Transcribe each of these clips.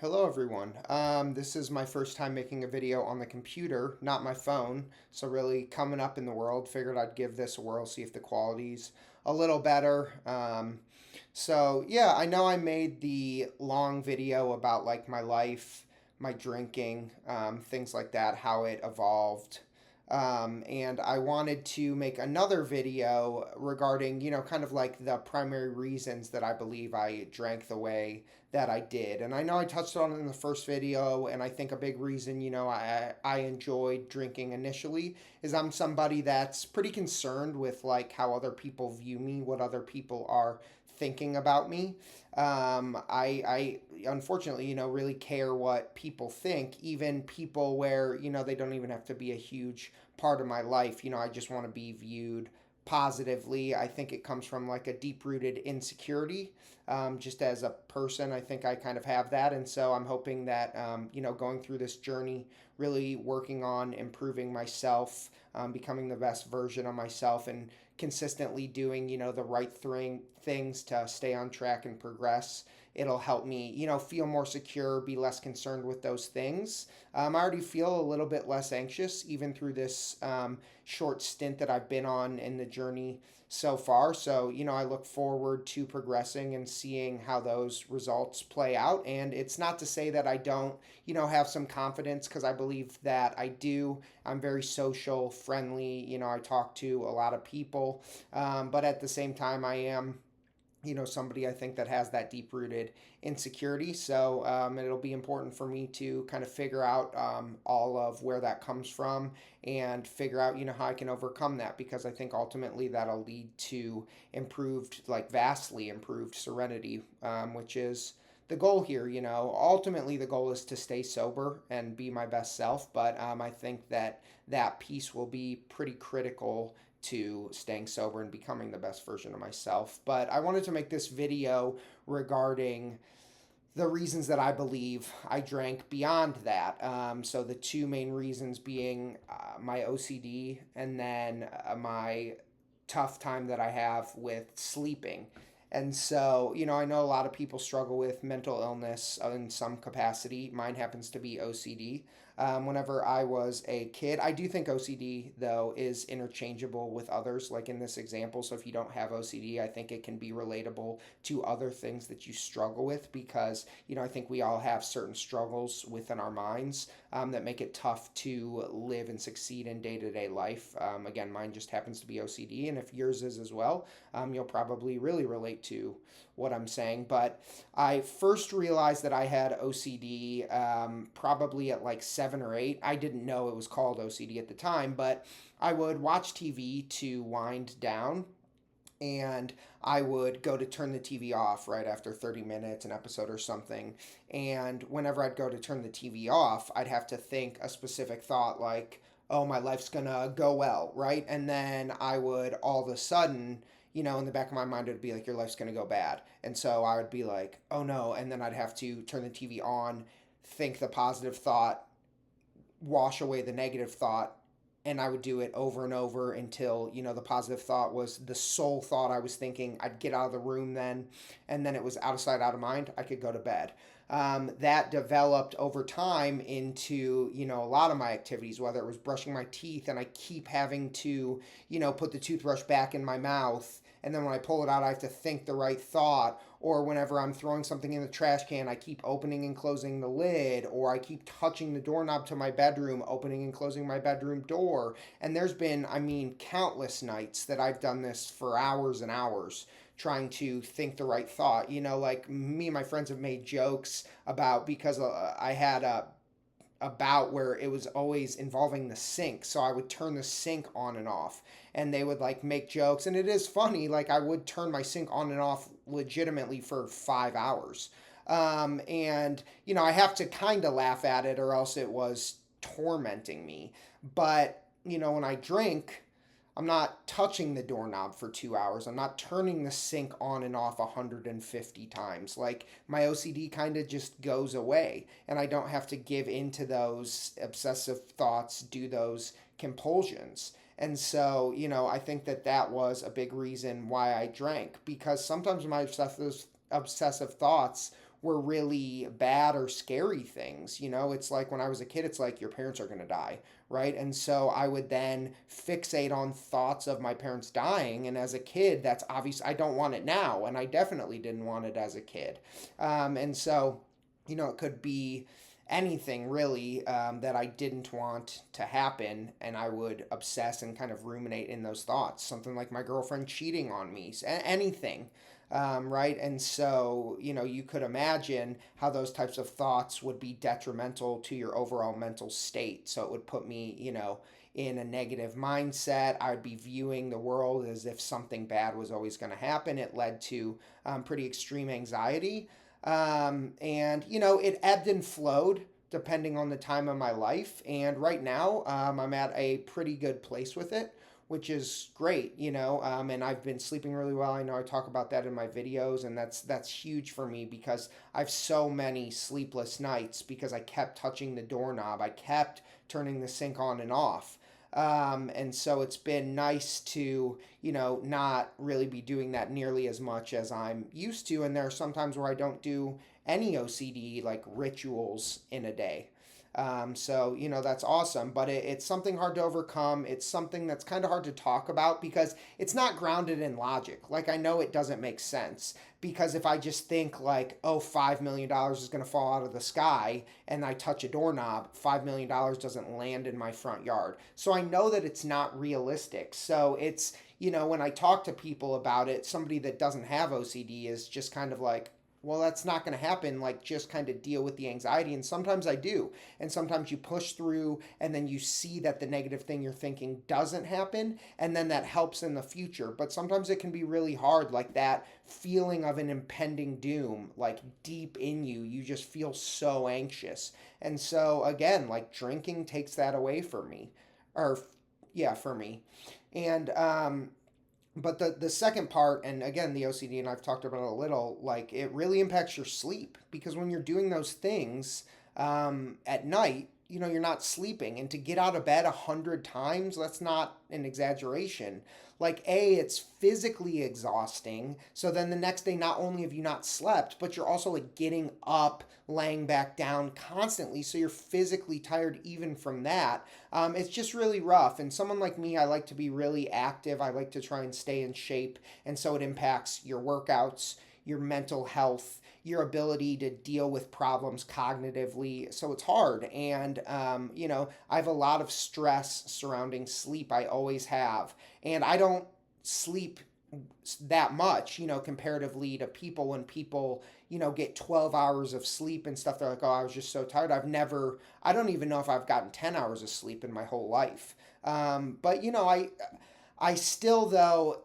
Hello everyone. This is my first time making a video on the computer, not my phone. So really coming up in the world, figured I'd give this a whirl, see if the quality's a little better. So yeah, I know I made the long video about like my life, my drinking, things like that, how it evolved. And I wanted to make another video regarding, kind of like the primary reasons that I believe I drank the way that I did. And I know I touched on it in the first video, and I think a big reason, I enjoyed drinking initially is I'm somebody that's pretty concerned with like how other people view me, what other people are thinking about me. I unfortunately, really care what people think, even people where, they don't even have to be a huge part of my life. I just want to be viewed positively. I think it comes from like a deep rooted insecurity. Just as a person, I think I kind of have that. And so I'm hoping that, going through this journey, really working on improving myself, becoming the best version of myself, and consistently doing, the right things to stay on track and progress. It'll help me, feel more secure, be less concerned with those things. I already feel a little bit less anxious, even through this short stint that I've been on in the journey so far. So, I look forward to progressing and seeing how those results play out. And it's not to say that I don't, have some confidence, because I believe that I do. I'm very social, friendly, I talk to a lot of people. But at the same time, I am, somebody I think that has that deep rooted insecurity. So it'll be important for me to kind of figure out all of where that comes from and figure out, how I can overcome that, because I think ultimately that'll lead to improved, like vastly improved serenity, which is the goal here. Ultimately the goal is to stay sober and be my best self. But I think that that piece will be pretty critical to staying sober and becoming the best version of myself. But I wanted to make this video regarding the reasons that I believe I drank beyond that. So the two main reasons being my OCD, and then my tough time that I have with sleeping. And so, I know a lot of people struggle with mental illness in some capacity. Mine happens to be OCD. Whenever I was a kid, I do think OCD, though, is interchangeable with others, like in this example. So if you don't have OCD, I think it can be relatable to other things that you struggle with, because, I think we all have certain struggles within our minds that make it tough to live and succeed in day to day life. Again, mine just happens to be OCD, and if yours is as well, you'll probably really relate to what I'm saying. But I first realized that I had OCD probably at like 7 or 8. I didn't know it was called OCD at the time, but I would watch TV to wind down, and I would go to turn the TV off right after 30 minutes, an episode or something. And whenever I'd go to turn the TV off, I'd have to think a specific thought like, oh, my life's gonna go well, right? And then I would all of a sudden, in the back of my mind, it would be like, your life's gonna go bad. And so I would be like, oh no. And then I'd have to turn the TV on, think the positive thought, wash away the negative thought, and I would do it over and over until, the positive thought was the sole thought I was thinking. I'd get out of the room then, and then it was out of sight, out of mind. I could go to bed. That developed over time into, a lot of my activities, whether it was brushing my teeth and I keep having to, put the toothbrush back in my mouth. And then when I pull it out, I have to think the right thought. Or whenever I'm throwing something in the trash can, I keep opening and closing the lid. Or I keep touching the doorknob to my bedroom, opening and closing my bedroom door. And there's been, countless nights that I've done this for hours and hours, trying to think the right thought. Like me and my friends have made jokes about, because I had a bout where it was always involving the sink. So I would turn the sink on and off, and they would like make jokes. And it is funny, like I would turn my sink on and off legitimately for 5 hours. And, I have to kind of laugh at it, or else it was tormenting me. But, when I drink, I'm not touching the doorknob for 2 hours. I'm not turning the sink on and off 150 times. Like my OCD kind of just goes away, and I don't have to give into those obsessive thoughts, do those compulsions. And so, I think that that was a big reason why I drank, because sometimes my obsessive thoughts were really bad or scary things. It's like when I was a kid, it's like your parents are going to die, right? And so I would then fixate on thoughts of my parents dying. And as a kid, that's obvious. I don't want it now. And I definitely didn't want it as a kid. And so, it could be anything really that I didn't want to happen, and I would obsess and kind of ruminate in those thoughts. Something like my girlfriend cheating on me, anything, right? And so, you could imagine how those types of thoughts would be detrimental to your overall mental state. So it would put me, in a negative mindset. I would be viewing the world as if something bad was always going to happen. It led to pretty extreme anxiety. And it ebbed and flowed depending on the time of my life. And right now, I'm at a pretty good place with it, which is great, and I've been sleeping really well. I know I talk about that in my videos, and that's huge for me because I have so many sleepless nights because I kept touching the doorknob. I kept turning the sink on and off. And so it's been nice to, not really be doing that nearly as much as I'm used to. And there are some times where I don't do any OCD like rituals in a day. So, that's awesome, but it's something hard to overcome. It's something that's kind of hard to talk about because it's not grounded in logic. Like, I know it doesn't make sense because if I just think like, oh, $5 million is going to fall out of the sky and I touch a doorknob, $5 million doesn't land in my front yard. So I know that it's not realistic. So it's, when I talk to people about it, somebody that doesn't have OCD is just kind of like, well, that's not going to happen. Like, just kind of deal with the anxiety. And sometimes I do. And sometimes you push through and then you see that the negative thing you're thinking doesn't happen. And then that helps in the future. But sometimes it can be really hard, like that feeling of an impending doom, like deep in you. You just feel so anxious. And so, again, like drinking takes that away from me. Or, yeah, for me. And, but the second part, and again, the OCD, and I've talked about it a little, like it really impacts your sleep because when you're doing those things at night, you're not sleeping. And to get out of bed 100 times, that's not an exaggeration. Like, it's physically exhausting. So then the next day, not only have you not slept, but you're also like getting up, laying back down constantly. So you're physically tired even from that. It's just really rough. And someone like me, I like to be really active. I like to try and stay in shape. And so it impacts your workouts, your mental health, your ability to deal with problems cognitively. So it's hard. And, I have a lot of stress surrounding sleep. I always have. And I don't sleep that much, comparatively to people. When people, get 12 hours of sleep and stuff, they're like, oh, I was just so tired. I don't even know if I've gotten 10 hours of sleep in my whole life. But, I still, though,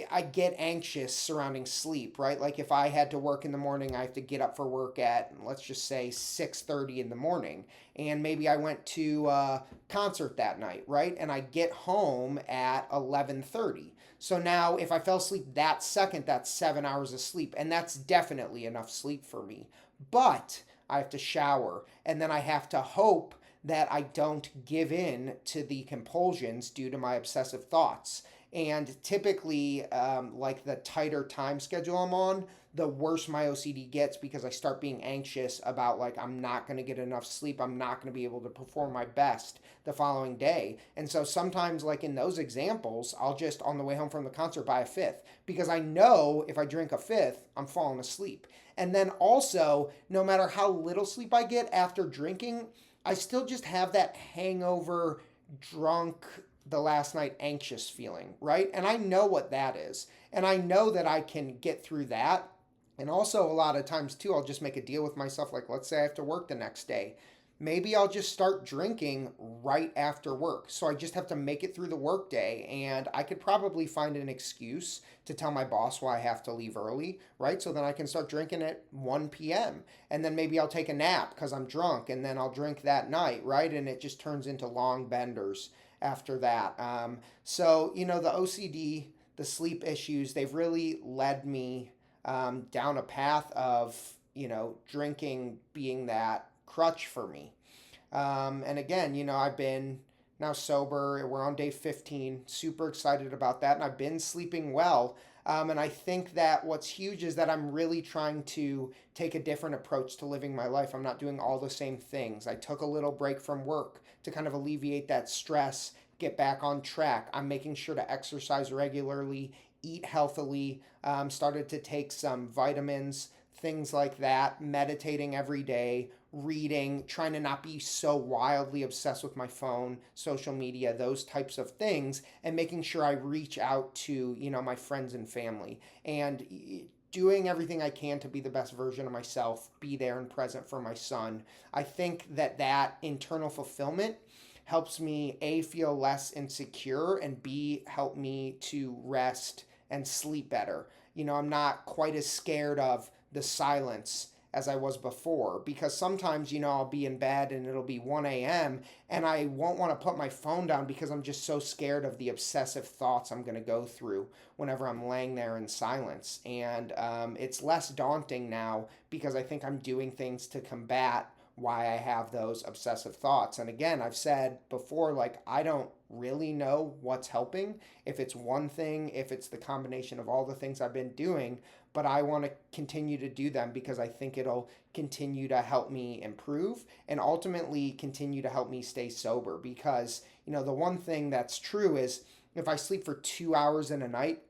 I get anxious surrounding sleep, right? Like if I had to work in the morning, I have to get up for work at, let's just say 6:30 in the morning. And maybe I went to a concert that night, right? And I get home at 11:30. So now if I fell asleep that second, that's 7 hours of sleep. And that's definitely enough sleep for me. But I have to shower and then I have to hope that I don't give in to the compulsions due to my obsessive thoughts. And typically, like the tighter time schedule I'm on, the worse my OCD gets because I start being anxious about like I'm not going to get enough sleep. I'm not going to be able to perform my best the following day. And so sometimes, like in those examples, I'll just on the way home from the concert buy a fifth because I know if I drink a fifth, I'm falling asleep. And then also, no matter how little sleep I get after drinking, I still just have that hangover, drunk, the last night anxious feeling, right? And I know what that is. And I know that I can get through that. And also, a lot of times, too, I'll just make a deal with myself. Like, let's say I have to work the next day. Maybe I'll just start drinking right after work. So I just have to make it through the workday. And I could probably find an excuse to tell my boss why I have to leave early, right? So then I can start drinking at 1 p.m. And then maybe I'll take a nap because I'm drunk. And then I'll drink that night, right? And it just turns into long benders after that. The OCD, the sleep issues, they've really led me down a path of, drinking being that crutch for me. And again, I've been now sober. We're on day 15, super excited about that. And I've been sleeping well. And I think that what's huge is that I'm really trying to take a different approach to living my life. I'm not doing all the same things. I took a little break from work to kind of alleviate that stress, get back on track. I'm making sure to exercise regularly, eat healthily, started to take some vitamins, things like that, meditating every day, reading, trying to not be so wildly obsessed with my phone, social media, those types of things, and making sure I reach out to, my friends and family. And doing everything I can to be the best version of myself, be there and present for my son. I think that internal fulfillment helps me A, feel less insecure, and B, help me to rest and sleep better. I'm not quite as scared of the silence as I was before, because sometimes, I'll be in bed and it'll be 1 a.m. and I won't want to put my phone down because I'm just so scared of the obsessive thoughts I'm going to go through whenever I'm laying there in silence. And it's less daunting now because I think I'm doing things to combat why I have those obsessive thoughts. And again, I've said before, like, I don't really know what's helping, if it's one thing, if it's the combination of all the things I've been doing, but I want to continue to do them because I think it'll continue to help me improve and ultimately continue to help me stay sober. Because, the one thing that's true is if I sleep for 2 hours in a night,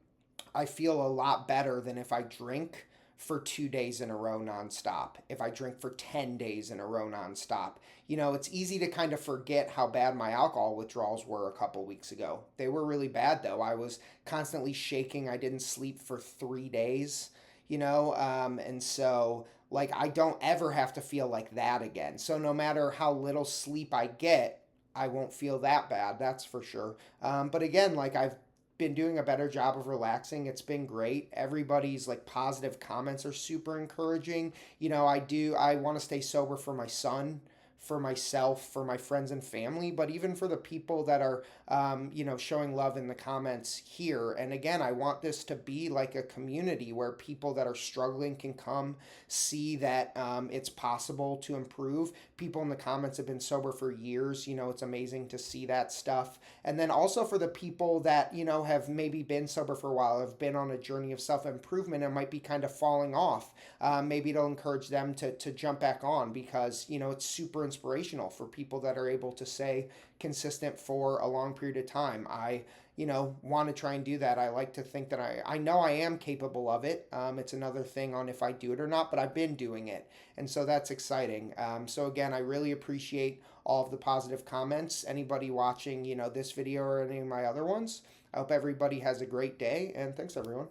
I feel a lot better than if I drink for 2 days in a row nonstop, if I drink for 10 days in a row nonstop. It's easy to kind of forget how bad my alcohol withdrawals were a couple weeks ago. They were really bad, though. I was constantly shaking. I didn't sleep for 3 days, and so like I don't ever have to feel like that again. So no matter how little sleep I get, I won't feel that bad. That's for sure. But again, like I've been doing a better job of relaxing. It's been great. Everybody's like positive comments are super encouraging. I want to stay sober for my son, for myself, for my friends and family, but even for the people that are, showing love in the comments here. And again, I want this to be like a community where people that are struggling can come see that it's possible to improve. People in the comments have been sober for years. It's amazing to see that stuff. And then also for the people that, have maybe been sober for a while, have been on a journey of self improvement and might be kind of falling off. Maybe it'll encourage them to jump back on because, it's super inspirational for people that are able to stay consistent for a long period of time. I want to try and do that. I like to think that I know I am capable of it. It's another thing on if I do it or not, but I've been doing it. And so that's exciting. So again, I really appreciate all of the positive comments. Anybody watching, this video or any of my other ones, I hope everybody has a great day, and thanks everyone.